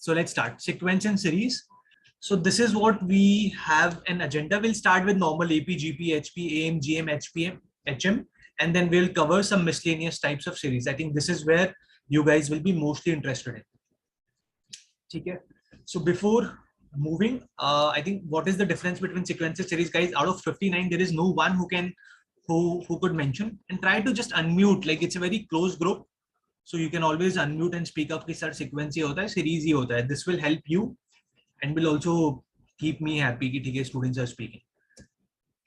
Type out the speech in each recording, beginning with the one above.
So let's start sequence and series. So this is what we have an agenda. We'll start with normal AP, GP, HP, AM, GM, HPM, HM, and then we'll cover some miscellaneous types of series. I think this is where you guys will be mostly interested in. Okay. So before moving, I think what is the difference between sequence and series, guys? Out of 59, there is no one who could mention, and try to just unmute. Like it's a very close group, so you can always unmute and speak up. Ki sir, sequence hi hota hai, series hi hota hai. This will help you and will also keep me happy ki theek hai, students are speaking.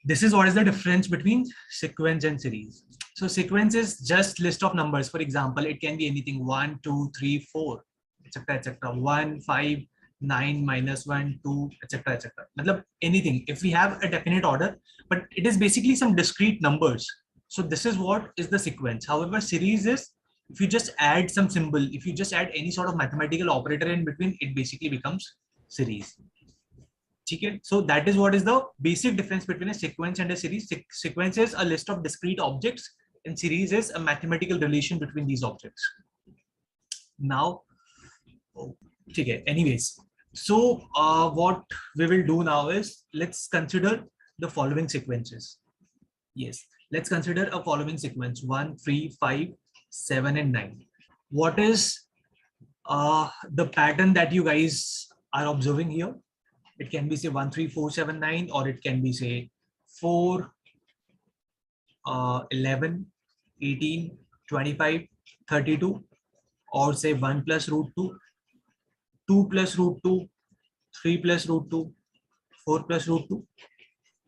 This is what is the difference between sequence and series. So sequence is just list of numbers. For example, it can be anything 1, 2, 3, 4, etc., etc. 1, 5, 9, -1, 2, etc., etc. Matlab anything. If we have a definite order, but it is basically some discrete numbers. So this is what is the sequence. However, series is if you just add some symbol, if you just add any sort of mathematical operator in between, it basically becomes series. Okay, so that is what is the basic difference between a sequence and a series. Sequence is a list of discrete objects, and series is a mathematical relation between these objects. Now, okay, anyways, so what we will do now is let's consider the following sequences. Yes, let's consider a following sequence: 1, 3, 5, 7, and 9. What is the pattern that you guys are observing here? It can be say 1, 3, 4, 7, 9, or it can be say 4, 11, 18, 25, 32, or say 1 plus root 2, 2 plus root 2, 3 plus root 2, 4 plus root 2.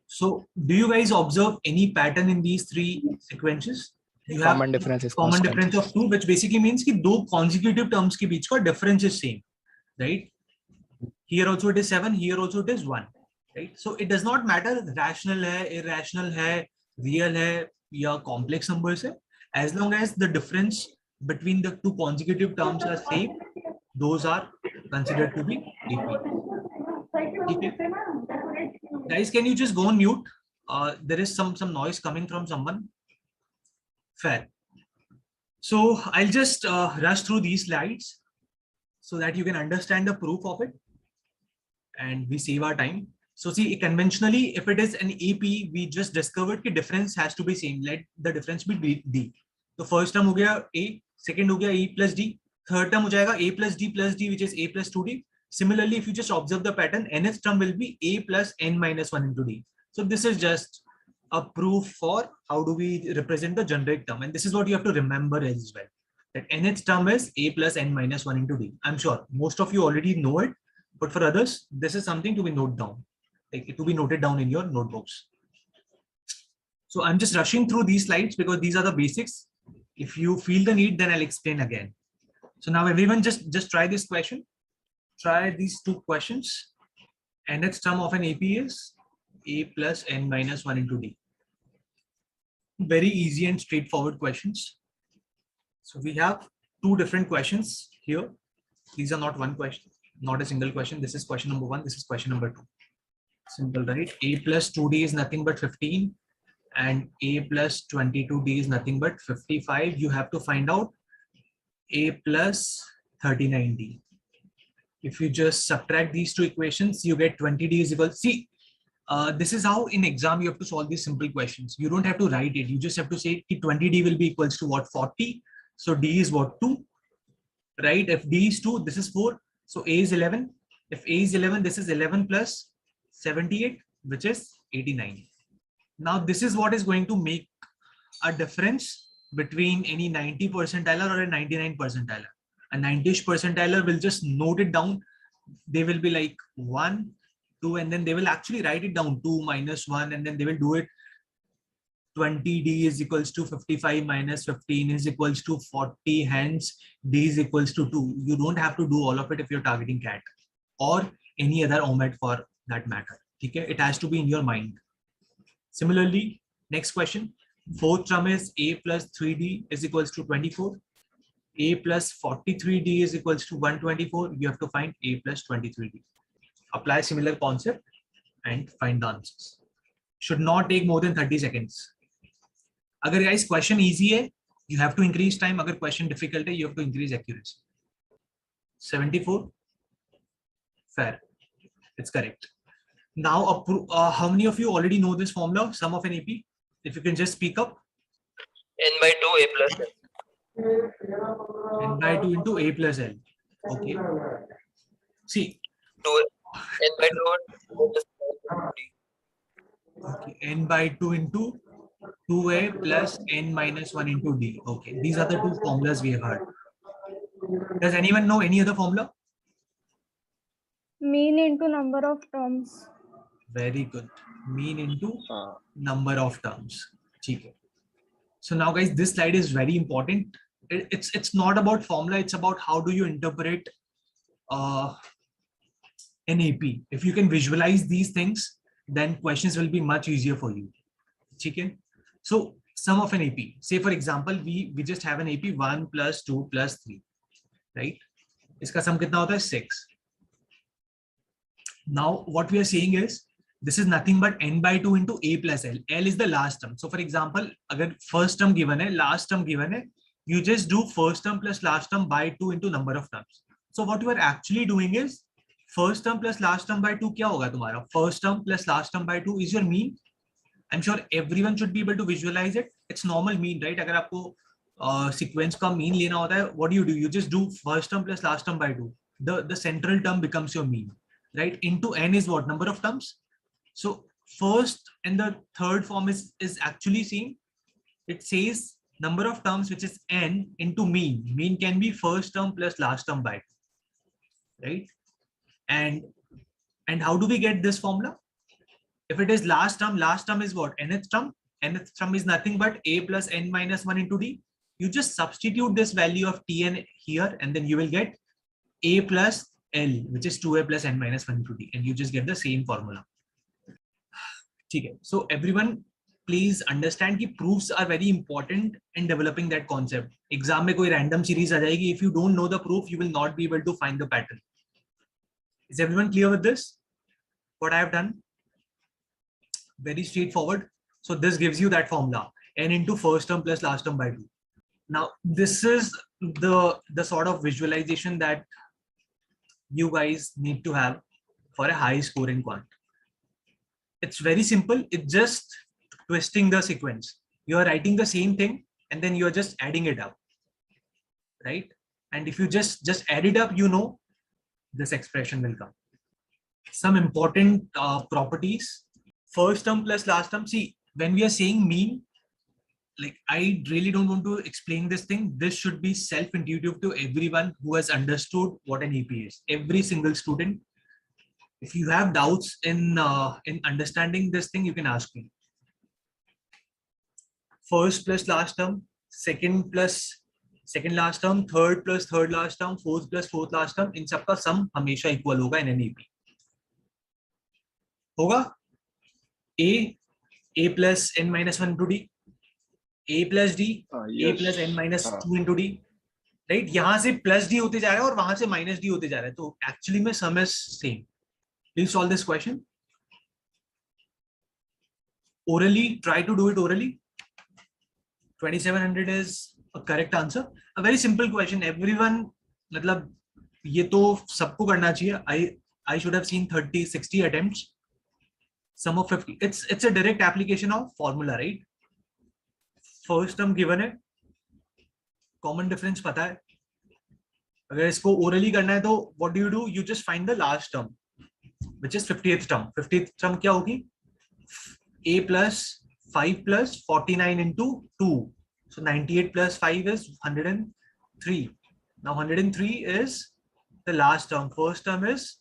So do you guys observe any pattern in these three sequences? You have common difference is common constant. difference of 2, which basically means कि दो consecutive terms के बीच का difference is same, right? Here also it is 7, here also it is 1, right? So it does not matter rational hai, irrational hai, real hai, या complex numbers hai. As long as the difference between the two consecutive terms are same, those are considered to be AP. Okay. Guys, can you just go on mute? There is some noise coming from someone. Fair. So I'll just rush through these slides so that you can understand the proof of it and we save our time. So see, conventionally, if it is an AP, we just discovered the difference has to be same. Let the difference be D. So first term ho gaya A, second ho gaya E plus D, third term ho jayega A plus D, which is A plus 2D. Similarly, if you just observe the pattern, nth term will be A plus n minus 1 into D. So this is just a proof for how do we represent the generic term. And this is what you have to remember as well. That nth term is A plus n minus 1 into D. I'm sure most of you already know it, but for others, this is something to be noted down. Like to be noted down in your notebooks. So I'm just rushing through these slides because these are the basics. If you feel the need, then I'll explain again. So now everyone just try this question. Try these two questions. Nth term of an AP is A plus n minus 1 into D. Very easy and straightforward questions. So we have two different questions here. These are not one question, not a single question. This is question number 1. This is question number 2. Simple, right? A plus 2D is nothing but 15 and A plus 22D is nothing but 55. You have to find out A plus 39D. If you just subtract these two equations, you get 20D is equal. See, this is how in exam you have to solve these simple questions. You don't have to write it. You just have to say 20D will be equals to what? 40. So D is what? 2, right? If D is 2, this is 4. So A is 11. If A is 11, this is 11 plus 78, which is 89. Now this is what is going to make a difference between any 90 percentile or a 99 percentile. A 90ish percentile will just note it down. They will be like 1, 2, and then they will actually write it down 2 minus 1, and then they will do it 20D is equals to 55 minus 15 is equals to 40, hence D is equals to 2. You don't have to do all of it if you're targeting CAT or any other OMET for that matter. Okay? It has to be in your mind. Similarly, next question. Fourth term is A plus 3D is equals to 24. A plus 43D is equals to 124. You have to find A plus 23D. Apply similar concept and find the answers. Should not take more than 30 seconds. Agar guys question easy hai, you have to increase time. Agar question difficult hai, you have to increase accuracy. 74, fair. It's correct. Now, how many of you already know this formula, sum of an AP? If you can just speak up. N by 2 A plus L. N by 2 into A plus L. Okay. See. 2 N by 2. Okay. N by 2 into 2A plus N minus 1 into D. Okay. These are the two formulas we have heard. Does anyone know any other formula? Mean into number of terms. Very good. Mean into number of terms. Okay. So now guys, this slide is very important. It's not about formula. It's about how do you interpret an AP. If you can visualize these things, then questions will be much easier for you. Okay. So sum of an AP. Say for example, we just have an AP 1 plus 2 plus 3. Right? Iska sum kitna hota hai? 6. Now what we are saying is, this is nothing but n by 2 into a plus l. L is the last term. So for example, agar first term given hai, last term given hai, you just do first term plus last term by 2 into number of terms. So what you are actually doing is, first term plus last term by 2 kya hoga tumhara? First term plus last term by 2 is your mean. I'm sure everyone should be able to visualize it. It's normal mean, right? Agar aapko sequence ka mean lena hota hai, what do? You just do first term plus last term by 2. The central term becomes your mean, right? Into n is what? Number of terms. So first and the third form is actually same. It says number of terms, which is n, into mean. Mean can be first term plus last term by 2, right? And how do we get this formula? If it is last term is what? Nth term. Nth term is nothing but a plus n minus 1 into d. You just substitute this value of tn here, and then you will get a plus l, which is 2a plus n minus 1 into d, and you just get the same formula. Okay. So everyone, please understand that proofs are very important in developing that concept. Exam में कोई random series आ जाएगी. If you don't know the proof, you will not be able to find the pattern. Is everyone clear with this? What I have done? Very straightforward. So this gives you that formula, n into first term plus last term by 2. Now this is the sort of visualization that you guys need to have for a high score in quant. It's very simple. It's just twisting the sequence. You are writing the same thing and then you're just adding it up, right? And if you just add it up, you know this expression will come. Some important properties. First term plus last term. See, when we are saying mean, like I really don't want to explain this thing. This should be self-intuitive to everyone who has understood what an AP is. Every single student. If you have doubts in understanding this thing, you can ask me. First plus last term, second plus second last term, third plus third last term, fourth plus fourth last term, इन सबका sum हमेशा equal होगा in an AP. होगा a plus n minus 1 into d, a plus d, yes. A plus n minus 2 into d, right? यहाँ से plus d होते जा रहा है और वहां से minus d होते जा रहा है, तो actually में sum is same. Please solve this question. Orally, try to do it orally. 2700 is a correct answer. A very simple question. Everyone, मतलब ये तो सबको करना चाहिए. I should have seen 60 attempts. Sum of 50. It's a direct application of formula, right? First term given है. Common difference पता है. अगर इसको orally करना है तो what do? You just find the last term, which is 50th term. 50th term क्या होगी? A plus 5 plus 49 into 2. So 98 plus 5 is 103. Now 103 is the last term. First term is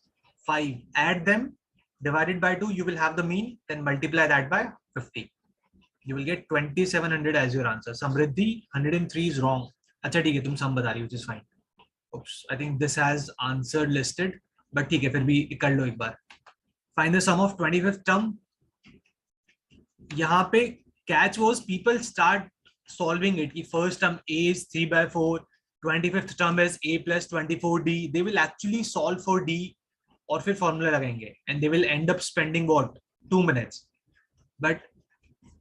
5. Add them, divided by 2, you will have the mean. Then multiply that by 50. You will get 2700 as your answer. Samriddhi, 103 is wrong. अच्छा ठीक है, तुम sum बता रही हो, which is fine. Oops, I think this has answered listed. But ठीक है, फिर भी कर लो एक बार. Find the sum of 25th term. यहाँ पे catch was people start solving it. कि first term A is 3 by 4, 25th term is A plus 24D. They will actually solve for D और फिर formula लगाएंगे. And they will end up spending what? 2 minutes. But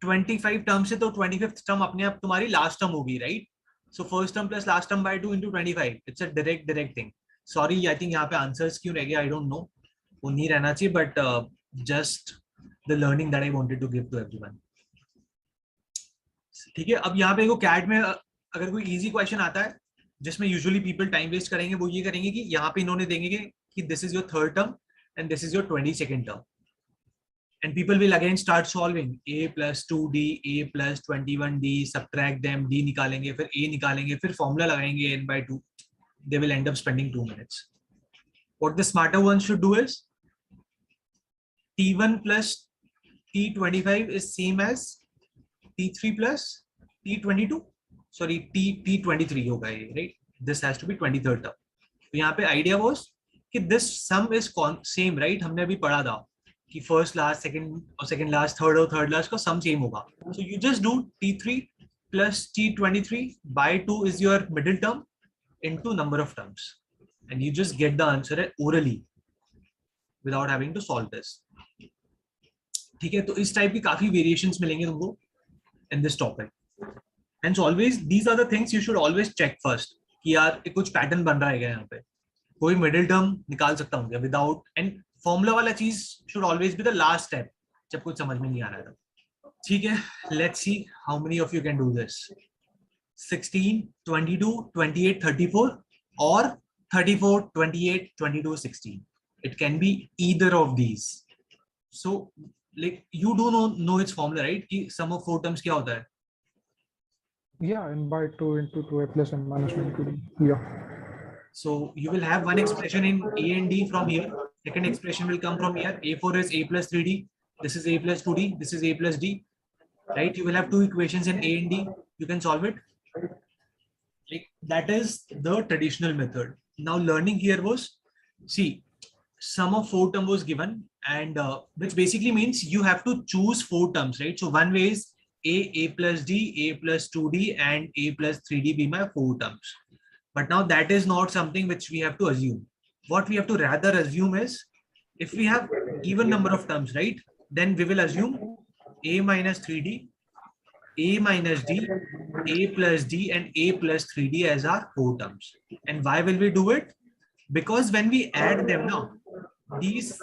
25 term से तो 25th term अपने आप तुम्हारी last term होगी, right? So first term plus last term by 2 into 25. It's a direct thing. Sorry, I think यहाँ पे answers क्यों रह गया? I don't know. वो नहीं रहना चाहिए, but just the learning that I wanted to give to everyone. ठीक है, अब यहाँ पे कैट में अगर कोई इजी क्वेश्चन आता है जिसमें यूजुअली पीपल टाइम वेस्ट करेंगे, वो ये करेंगे कि यहाँ पे इन्होंने देंगे कि this is your third term and this is your 22nd term, and people will again start solving a plus 2d a plus 21d, subtract them, d निकालेंगे, फिर a निकालेंगे, फिर फॉर्मूला लगाएंगे n by 2. They will end up spending 2 minutes. What the smarter ones should do is t1 plus t25 is same as t3 plus t22. Sorry, t23 होगा ये, right? This has to be 23rd term. तो यहाँ पे idea was कि this sum is same, right? हमने अभी पढ़ा था कि फर्स्ट लास्ट सेकंड और सेकंड लास्ट थर्ड और थर्ड लास्ट का सम सेम होगा. So you just do t3 plus t23 by 2 is your middle term into number of terms, and you just get the answer orally without having to solve this. ठीक है, तो इस type की काफी variations मिलेंगे तुमको in this topic. And so always these are the things you should always check first कि यार कुछ पैटर्न बन रहा है क्या यहाँ पे, कोई मिडिल टर्म निकाल सकता हूँ क्या विदाउट, एंड फॉर्मूला वाला चीज should always be the last step जब कुछ समझ में नहीं आ रहा था. ठीक है, let's see how many of you can do this. 16, 22, 28, 34 और 34, 28, 22, 16. It can be either of these. So like you do know its formula, right? कि sum of 4 terms क्या होता है? Yeah, n by 2 into 2a plus n minus 1 into d. Yeah. So you will have one expression in a and d from here. Second expression will come from here. A4 is a plus 3d. This is a plus 2d. This is a plus d. Right? You will have two equations in a and d. You can solve it. Like that is the traditional method. Now learning here was, see, sum of 4 terms was given, and which basically means you have to choose 4 terms, right? So one way is a plus d, a plus 2d, and a plus 3d be my 4 terms. But now that is not something which we have to assume. What we have to rather assume is, if we have even number of terms, right, then we will assume a minus 3d, a minus d, a plus d, and a plus 3d as our 4 terms. And why will we do it? Because when we add them now, these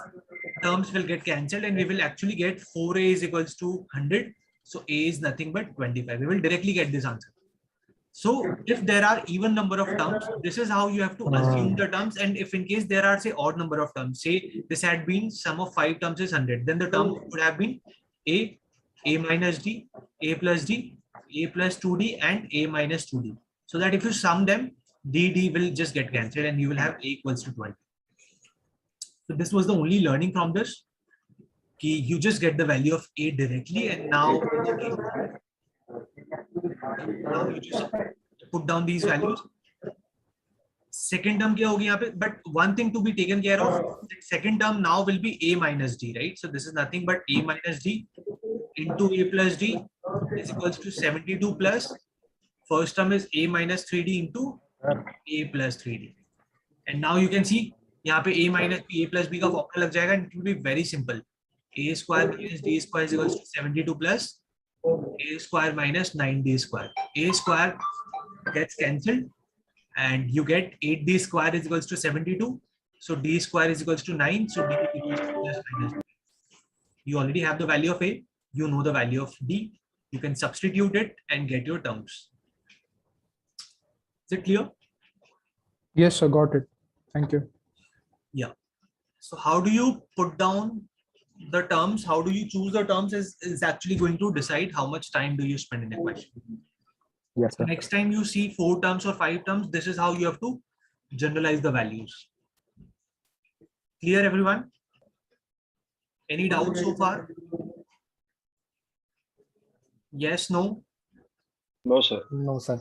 terms will get cancelled and we will actually get 4a is equals to 100. So a is nothing but 25. We will directly get this answer. So if there are even number of terms, this is how you have to assume the terms. And if in case there are say odd number of terms, say this had been sum of 5 terms is 100, then the term would have been a minus d, a plus d, a plus 2d, and a minus 2d. So that if you sum them, d will just get cancelled and you will have a equals to 20. So this was the only learning from this. You just get the value of a directly, and now you just put down these values. Second term क्या होगी यहाँ पे? But one thing to be taken care of, second term now will be a minus d, right? So this is nothing but a minus d into a plus d is equals to 72 plus first term is a minus 3d into a plus 3d. And now you can see यहाँ पे a minus b, a plus b का formula लग जाएगा, and it will be very simple. A square minus d square is equals to 72 plus a square minus 9d square. A square gets cancelled and you get 8d square is equals to 72. So d square is equals to 9. So d is equals to plus minus 9. You already have the value of a. You know the value of d. You can substitute it and get your terms. Is it clear? Yes, I got it. Thank you. Yeah. So how do you put down the terms? How do you choose the terms is actually going to decide how much time do you spend in a question. Yes, So next time you see 4 terms or 5 terms, this is how you have to generalize the values. Clear, everyone? Any doubts so far? Yes, no? No, sir. No, sir.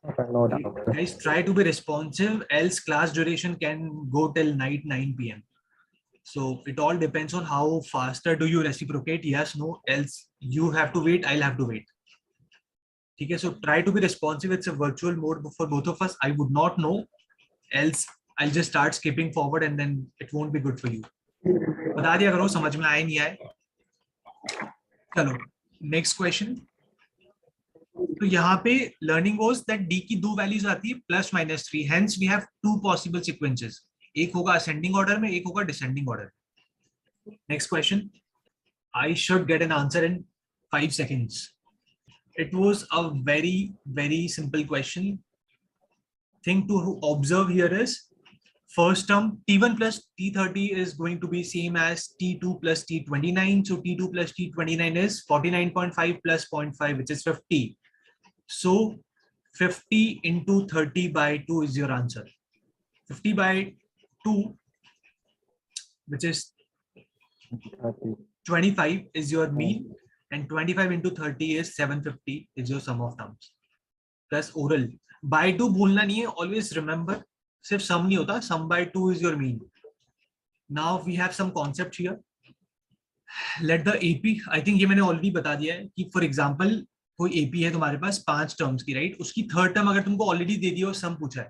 Okay, no doubt. Guys, try to be responsive, else class duration can go till night 9 p.m. So it all depends on how faster do you reciprocate, yes, no, else you have to wait, I'll have to wait. Okay, so try to be responsive. It's a virtual mode for both of us. I would not know, else I'll just start skipping forward and then it won't be good for you. बता दिया करो समझ में आए नहीं आए. चलो next question. तो यहाँ पे learning was that d की 2 values आती है plus minus 3. Hence we have 2 possible sequences. एक होगा ascending order में, एक होगा descending order. Next question. I should get an answer in 5 seconds. It was a very, very simple question. Thing to observe here is first term T1 plus T30 is going to be same as T2 plus T29. So T2 plus T29 is 49.5 plus 0.5, which is 50. So 50 into 30 by 2 is your answer. 50 by 2, which is 25, is your mean, and 25 into 30 is 750 is your sum of terms. Plus oral. By 2 भूलना नहीं है, always remember. सिर्फ sum नहीं होता, sum by 2 is your mean. Now we have some concept here. Let the AP, I think ये मैंने already बता दिया है कि for example कोई AP है तुम्हारे पास 5 terms की, right? उसकी third term अगर तुमको already दे दिया और sum पूछा है.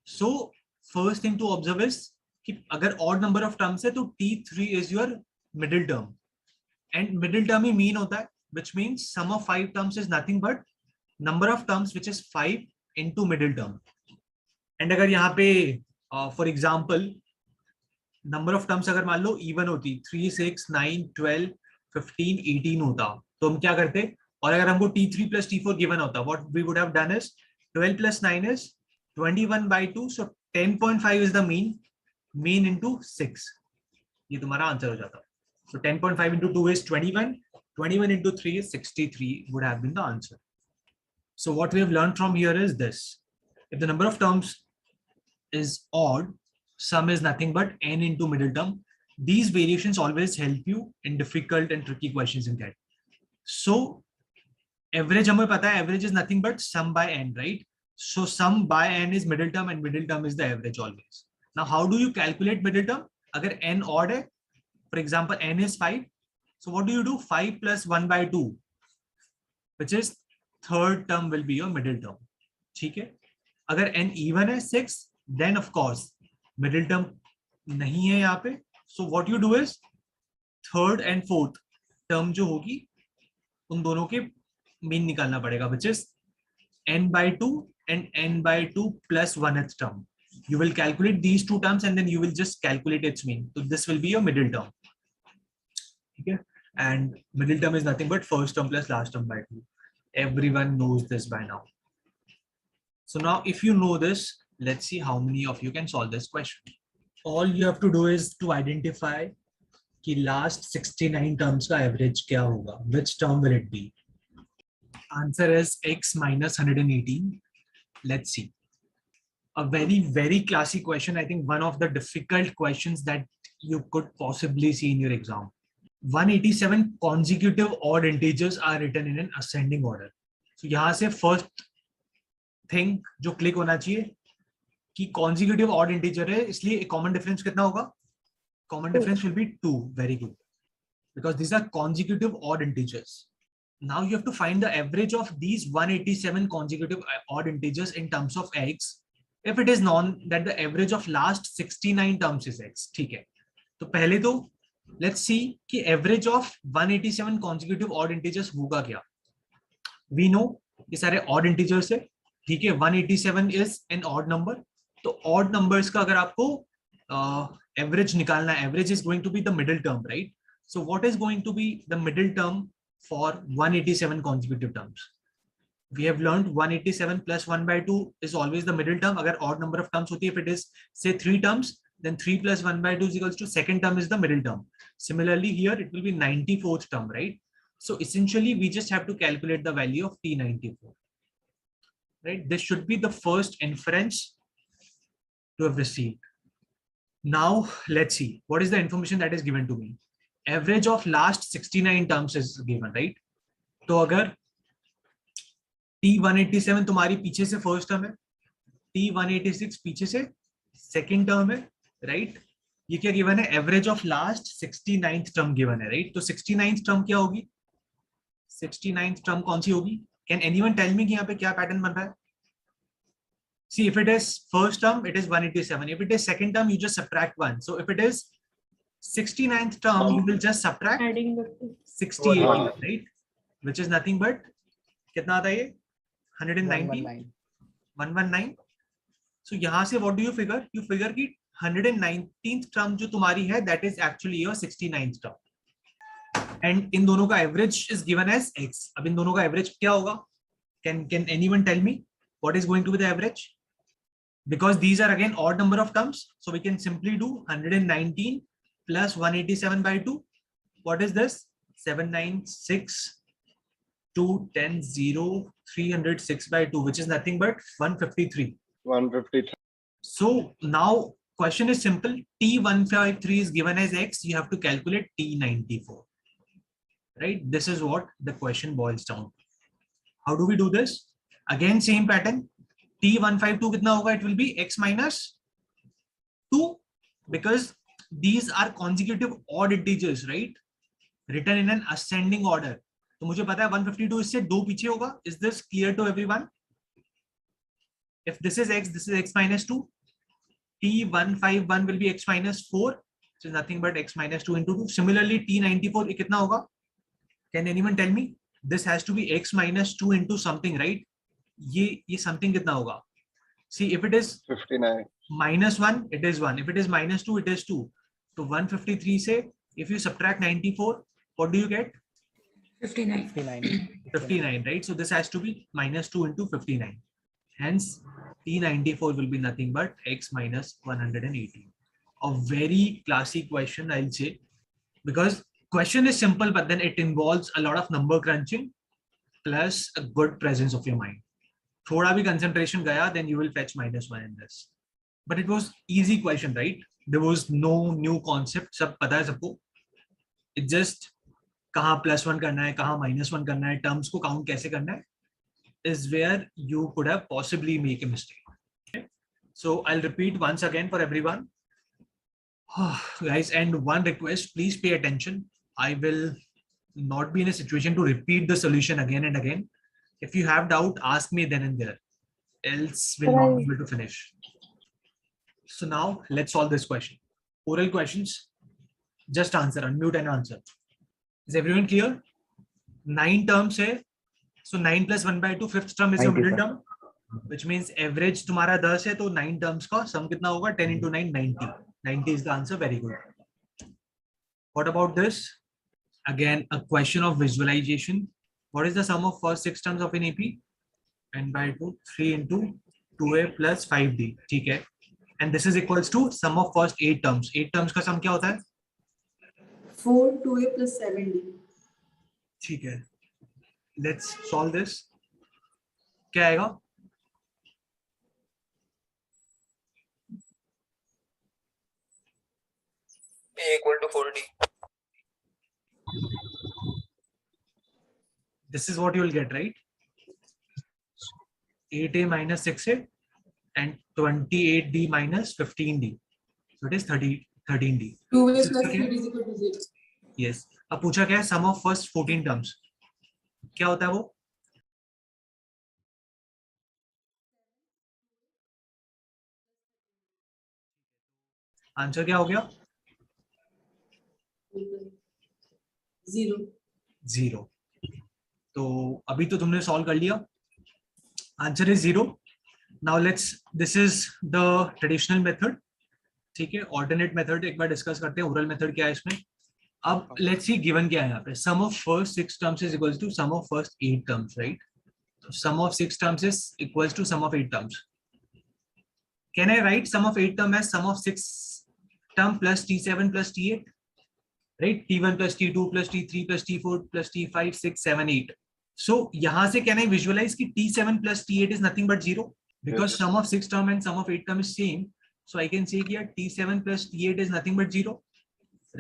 So first thing to observe is कि अगर odd number of terms है तो T3 is your middle term. And middle term he mean होता है, which means sum of 5 terms is nothing but number of terms which is 5 into middle term. And अगर यहाँ पे for example number of terms अगर मान लो even होती 3, 6, 9, 12, 15, 18 होता तो हम क्या करते, और अगर हमको T3 plus T4 given होता, what we would have done is 12 plus 9 is 21 by 2, so 10.5 is the mean into 6. ये तुम्हारा आंसर हो जाता. So 10.5 into 2 is 21, 21 into 3 is 63 would have been the answer. So what we have learned from here is this: if the number of terms is odd, sum is nothing but n into middle term. These variations always help you in difficult and tricky questions in CAT. So average हमें पता है, average is nothing but sum by n, right? So sum by n is middle term and middle term is the average always. Now how do you calculate middle term? अगर n odd है, for example n is 5, so what do you do? 5 plus 1 by 2, which is third term will be your middle term. ठीक है? अगर n even है 6, then of course middle term नहीं है यहाँ पे, so what you do is third and fourth term जो होगी उन दोनों के mean निकालना पड़ेगा, which is n by 2 and n by 2 plus 1th term. You will calculate these two terms and then you will just calculate its mean. So this will be your middle term. Okay? And middle term is nothing but first term plus last term by 2. Everyone knows this by now. So now if you know this, let's see how many of you can solve this question. All you have to do is to identify कि last 69 terms का average क्या होगा. Which term will it be? Answer is x minus 118. Let's see. A very, very classic question. I think one of the difficult questions that you could possibly see in your exam. 187 consecutive odd integers are written in an ascending order. So यहाँ से first thing जो click होना चाहिए कि consecutive odd integer है, इसलिए common difference कितना होगा? Common difference will be 2. Very good. Because these are consecutive odd integers. Now you have to find the average of these 187 consecutive odd integers in terms of x. If it is known that the average of last 69 terms is x, ठीक है? तो पहले तो let's see कि average of 187 consecutive odd integers होगा क्या? We know ये सारे odd integers है, ठीक है? 187 is an odd number. तो odd numbers का अगर आपको average निकालना है, average is going to be the middle term, right? So what is going to be the middle term for 187 consecutive terms? We have learned 187 plus 1 by 2 is always the middle term. अगर odd number of terms होती है, if it is say 3 terms, then 3 plus 1 by 2 is equals to second term is the middle term. Similarly here it will be 94th term, right? So essentially we just have to calculate the value of T94, right? This should be the first inference to have received. Now let's see what is the information that is given to me. Average of last 69 terms is given, right? तो अगर T187 तुम्हारी पीछे से first term है, T186 पीछे से second term है, right? ये क्या गिवन है? Average of last 69th term given है, राइट? तो 69th टर्म क्या होगी? 69th टर्म कौन सी होगी? कैन एनीवन टेल मी कि यहाँ पे क्या पैटर्न बन रहा है? See, if it is first term, it is 187. If it is second term, you just subtract 1. So if it is 69th term, you will just subtract 68, right? Which is nothing but कितना आता है ये? 190, 119. So यहाँ से what do you figure? You figure कि 119th term जो तुम्हारी है that is actually your 69th term. And इन दोनों का average is given as x. अब इन दोनों का average क्या होगा? Can anyone tell me what is going to be the average? Because these are again odd number of terms, so we can simply do 119 plus 187 by 2. What is this? 796 210 0 306 by 2, which is nothing but 153. 153. So now question is simple. T153 is given as x. You have to calculate T94. Right? This is what the question boils down. How do we do this? Again, same pattern. T152 कितना होगा? It will be x minus 2, because these are consecutive odd integers, right? Written in an ascending order. तो मुझे पता है 152 इससे 2 पीछे होगा. Is this clear to everyone? If this is x minus 2. T151 will be x minus 4, which is nothing but x minus 2 into 2. Similarly, T94 ये कितना होगा? Can anyone tell me? This has to be x minus 2 into something, right? ये something कितना होगा? See, if it is 59. minus 1, it is 1. If it is minus 2, it is 2. So 153 से if you subtract 94, what do you get? 59. 59, right? So this has to be minus 2 into 59. Hence, T94 will be nothing but x minus 118. A very classic question, I'll say, because question is simple, but then it involves a lot of number crunching plus a good presence of your mind. थोड़ा भी concentration गया, then you will fetch -1 in this. But it was easy question, right? There was no new concept. सब पता है सबको. It just कहाँ +1 करना है, कहाँ -1 करना है, terms को count कैसे करना है, is where you could have possibly make a mistake. Okay? So I'll repeat once again for everyone. Guys, and one request, please pay attention. I will not be in a situation to repeat the solution again and again. If you have doubt, ask me then and there. Else we'll not be able to finish. So now let's solve this question. Oral questions. Just answer, unmute and answer. Is everyone clear? 9 terms है. So 9 plus 1 by 2, fifth term is your middle term, which means average तुम्हारा 10 है, तो 9 terms का sum कितना होगा? 10 into 9, 90. 90 is the answer. Very good. What about this? Again, a question of visualization. What is the sum of first 6 terms of an AP? N by 2, 3 into 2A plus 5D. ठीक है. And this is equals to sum of first 8 terms. 8 terms का sum क्या होता है? 4 2A plus 7D. ठीक है. Let's solve this. क्या आएगा? A equal to 4D. This is what you will get, right? 8A minus 6A and 28D minus 15D. So it is 13D. 2A plus 3D is equal to 0. Yes. अब पूछा क्या है? Sum of first 14 terms. क्या होता है वो? Answer क्या हो गया? 0. तो अभी तो तुमने सॉल्व कर लिया. Answer is 0. Now let's, this is the traditional method. ठीक है. ऑल्टरनेट मेथड एक बार डिस्कस करते हैं. ओरल मेथड क्या है इसमें. अब लेट्स सी गिवन क्या है यहाँ पे. Sum of first 6 terms is equals to sum of first 8 terms, right? तो sum of 6 terms is equals to sum of 8 terms. Can I write sum of 8 term as sum of 6 term plus T7 plus T8, right? T1 plus T2 plus T3 plus T4 plus T5 6 7 8. So यहाँ से can I visualize कि T7 plus T8 is nothing but 0, because Yes. sum of 6 term and sum of 8 term is same. So I can say कि यार T7 plus T8 is nothing but 0,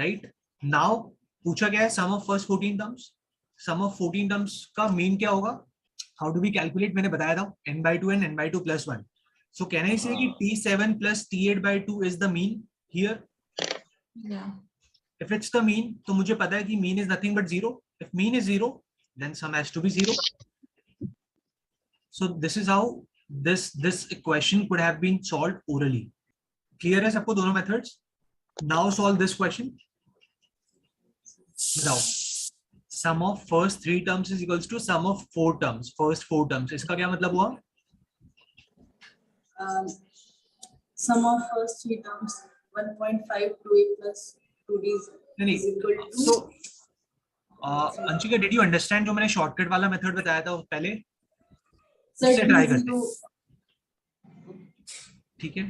right? Now पूछा गया है sum of first 14 terms. Sum of 14 terms का mean क्या होगा? How do we calculate? मैंने बताया था n by 2 and n by 2 plus 1. So can I say कि T7 plus T8 by 2 is the mean here? Yeah. If it's the mean, तो मुझे पता है कि mean is nothing but 0. If mean is 0, then sum has to be 0. So this is how this equation could have been solved orally. Clear है सबको दोनों methods? Now solve this question. बताओ. Sum of first 3 terms is equals to sum of 4 terms. First 4 terms. इसका क्या मतलब हुआ? Sum of first three terms 1.5 2a plus 2d नहीं is equal to so Anshika did you understand जो मैंने shortcut वाला method बताया था पहले उससे ट्राई करते हैं ठीक है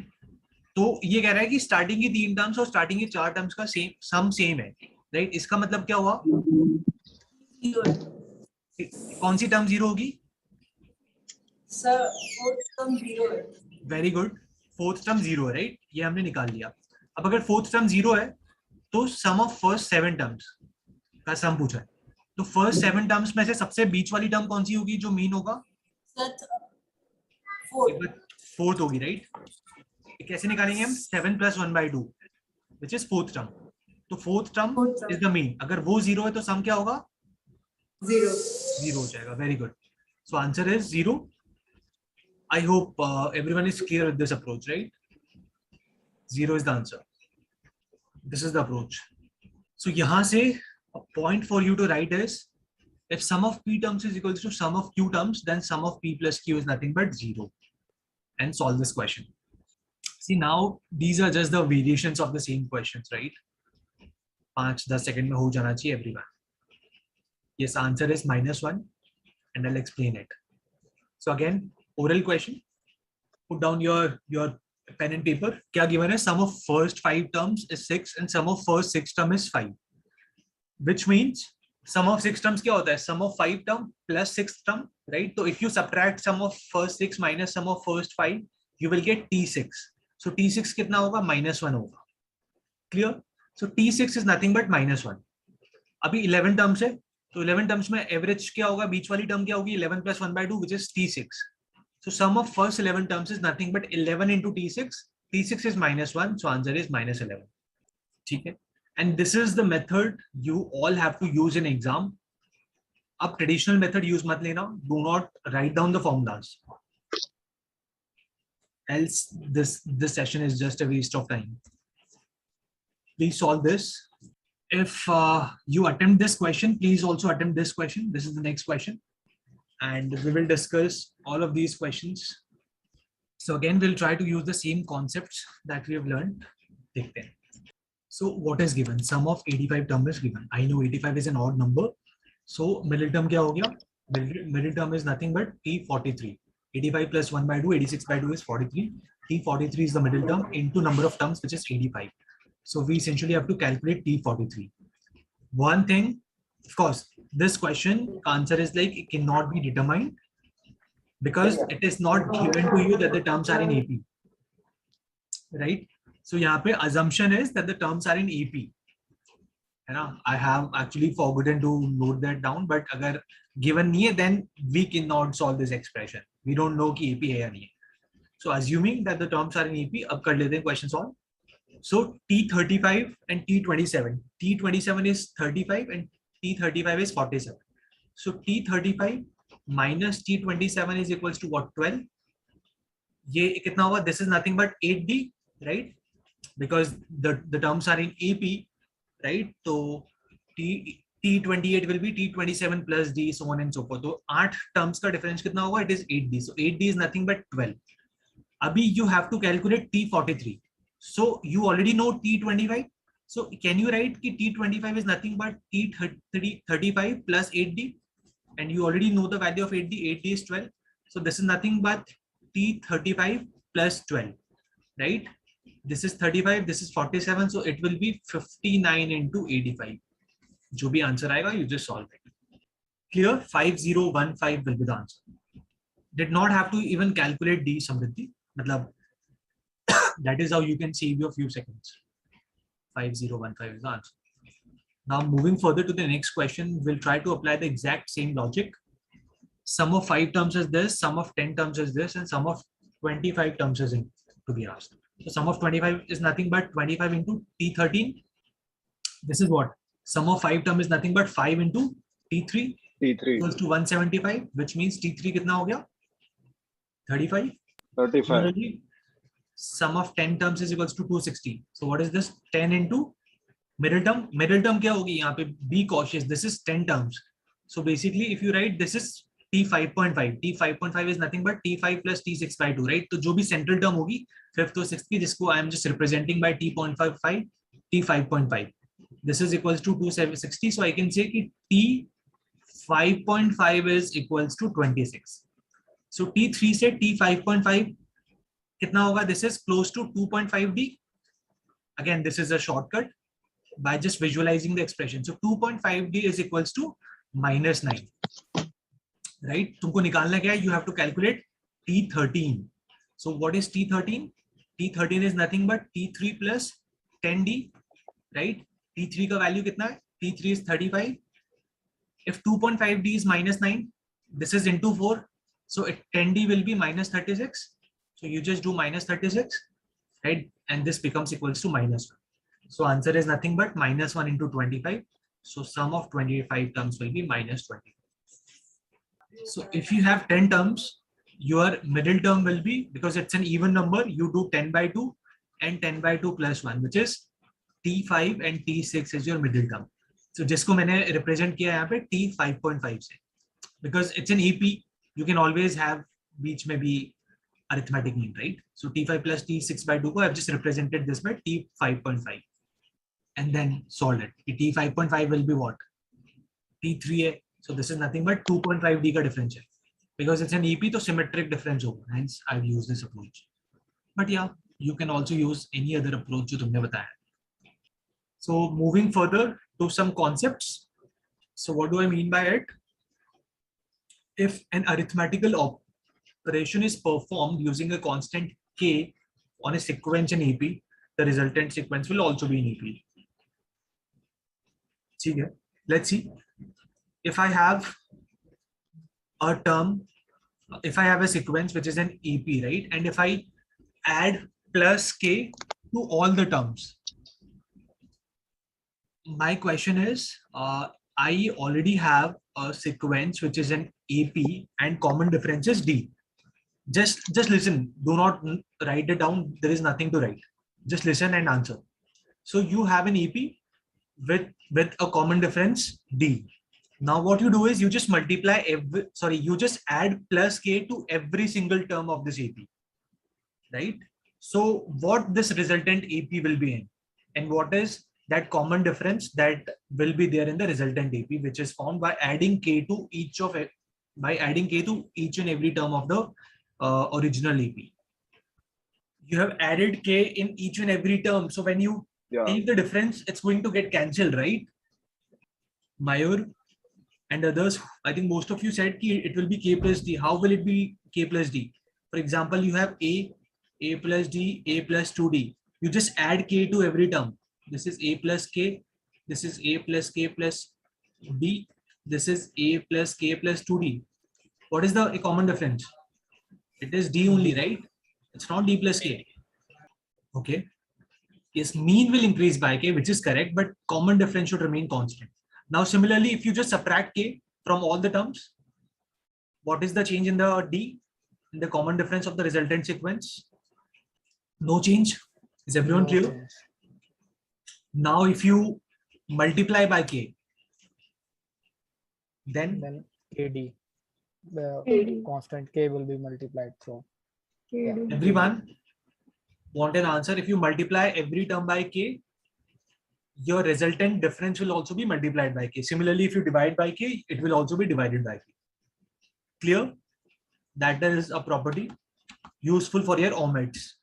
तो ये कह रहा है कि स्टार्टिंग की 3 टर्म्स और स्टार्टिंग की 4 टर्म्स का सम सेम है राइट इसका मतलब क्या हुआ कौन सी टर्म 0 होगी सर फोर्थ टर्म 0 है वेरी गुड फोर्थ टर्म 0 है राइट ये हमने निकाल लिया अब अगर फोर्थ टर्म 0 है तो सम ऑफ फर्स्ट 7 टर्म्स का सम पूछा है तो फर्स्ट 7 टर्म्स में से सबसे बीच वाली टर्म कौन सी होगी जो मीन होगा फोर्थ होगी राइट कैसे निकालेंगे हम 7 + 1/2 विच इज फोर्थ टर्म तो fourth term is the mean अगर वो 0 है तो सम क्या होगा 0 हो जाएगा very good so answer is 0 I hope everyone is clear with this approach, right? 0 is the answer. This is the approach. So यहाँ से a point for you to write is if sum of p terms is equal to sum of q terms, then sum of p plus q is nothing but 0. And solve this question. See now these are just the variations of the same questions, right? 5-10 seconds में हो जाना चाहिए everyone. Yes, answer is -1, and I'll explain it. So again. Oral question. Put down your pen and paper. क्या given है? Sum of first 5 terms is 6 and sum of first 6 term is 5. Which means sum of 6 terms क्या होता है? Sum of 5 term plus 6 term, right? So if you subtract sum of first 6 minus sum of first 5, you will get T6. So T6 कितना होगा? -1 होगा. Clear? So T6 is nothing but -1. अभी 11 terms है. तो 11 terms में average क्या होगा? बीच वाली term क्या होगी? 11 + 1/2 which is T6. So sum of first 11 terms is nothing but 11 into T6. T6 is -1, so answer is -11. ठीक है? And this is the method you all have to use in exam. अब traditional method use मत लेना. Do not write down the formulas. Else this session is just a waste of time. Please solve this. If you attempt this question, please also attempt this question. This is the next question. And we will discuss all of these questions. So again, we'll try to use the same concepts that we have learned. So what is given? Sum of 85 term is given. I know 85 is an odd number. So middle term क्या हो गया? Middle term is nothing but T43. 85 plus 1/2, 86/2 is 43. T43 is the middle term into number of terms, which is 85. So we essentially have to calculate T43. One thing, of course, this question answer is like it cannot be determined because it is not given to you that the terms are in AP, right? So यहाँ पे assumption is that the terms are in AP, है ना? I have actually forgotten to note that down, but अगर given नहीं है, then we cannot solve this expression. We don't know कि AP है या नहीं है. So assuming that the terms are in AP, अब कर लेते हैं question solve. So T35 and T27. T27 is 35 and T35 is 47. So T35 minus T27 is equals to what? 12. ये कितना होगा? This is nothing but 8D, right? Because the terms are in AP, right? So T28 will be T27 plus D, so on and so forth. तो 8 terms का difference कितना होगा? It is 8D. So 8D is nothing but 12. अभी you have to calculate T43. So you already know T25. So can you write कि T25 is nothing but T35 plus 8D, and you already know the value of 8D. 8D is 12. So this is nothing but T35 plus 12, right? This is 35. This is 47. So it will be 59 into 85. जो भी answer आएगा, you just solve it. Clear? 5015 will be the answer. Did not have to even calculate D, Samriddhi. मतलब that is how you can save your few seconds. 5015 is the answer. Now moving further to the next question, we'll try to apply the exact same logic. Sum of 5 terms is this, sum of 10 terms is this, and sum of 25 terms is to be asked. So sum of 25 is nothing but 25 into T13. This is what? Sum of 5 term is nothing but 5 into T3. T3 equals to 175, which means T3 कितना हो गया? 35. 35. Similarly, sum of 10 terms is equals to 260. So what is this? 10 into middle term. Middle term क्या होगी यहाँ पे? Be cautious. This is 10 terms. So basically, if you write this is T5.5. T5.5 is nothing but T5 plus T6 by 2, right? तो जो भी central term होगी 5th और 6th की, जिसको I am just representing by T.55, T5.5. This is equals to 260. So I can say कि T5.5 is equals to 26. So T3 से T5.5 कितना होगा? This is close to 2.5D. Again, this is a shortcut by just visualizing the expression. So 2.5D is equals to -9. Right? तुमको निकालना क्या है? You have to calculate T13. So what is T13? T13 is nothing but T3 plus 10D. Right? T3 का value कितना है? T3 is 35. If 2.5D is -9, this is into 4. So 10D will be -36. So you just do -36, right? And this becomes equals to -1. So answer is nothing but -1 into 25. So sum of 25 terms will be -20. So if you have 10 terms, your middle term will be, because it's an even number, you do 10 by 2 and 10 by 2 plus 1, which is T5 and T6 is your middle term. So जिसको मैंने represent किया यहाँ पे T5.5 से, because it's an EP, you can always have बीच में भी arithmetic mean, right? So T5 plus T6 by 2 को I've just represented this by T5.5 and then solved it. T5.5 will be what? T3A. So this is nothing but 2.5D का difference है. Because it's an EP, तो symmetric difference होगा. Hence I've used this approach. But yeah, you can also use any other approach जो तुमने बताया. So moving further to some concepts. So what do I mean by it? If an arithmetical operation is performed using a constant K on a sequence in EP, the resultant sequence will also be in EP. ठीक है? Let's see. If I have a term, if I have a sequence which is an EP, right? And if I add plus K to all the terms, my question is, I already have a sequence which is an AP and common difference is D. Just listen, do not write it down. There is nothing to write. Just listen and answer. So you have an AP with a common difference D. Now what you do is you just multiply you just add plus K to every single term of this AP, right? So what this resultant AP will be in, and what is that common difference that will be there in the resultant AP, which is found by adding K to each and every term of the original AP. You have added K in each and every term. So when you take the difference, it's going to get cancelled, right? Mayur and others, I think most of you said it will be K plus D. How will it be K plus D? For example, you have A plus D, A plus 2D. You just add K to every term. This is A plus K. This is A plus K plus D. This is A plus K plus 2D. What is the common difference? It is D only, right? It's not D plus K. Okay. Yes, mean will increase by K, which is correct, but common difference should remain constant. Now, similarly, if you just subtract K from all the terms, what is the change in the D, in the common difference of the resultant sequence? No change. Is everyone clear? Now, if you multiply by K, then KD, the constant K will be multiplied through. Everyone want an answer? If you multiply every term by K, your resultant difference will also be multiplied by K. Similarly, if you divide by K, it will also be divided by K. Clear? That is a property useful for your omits.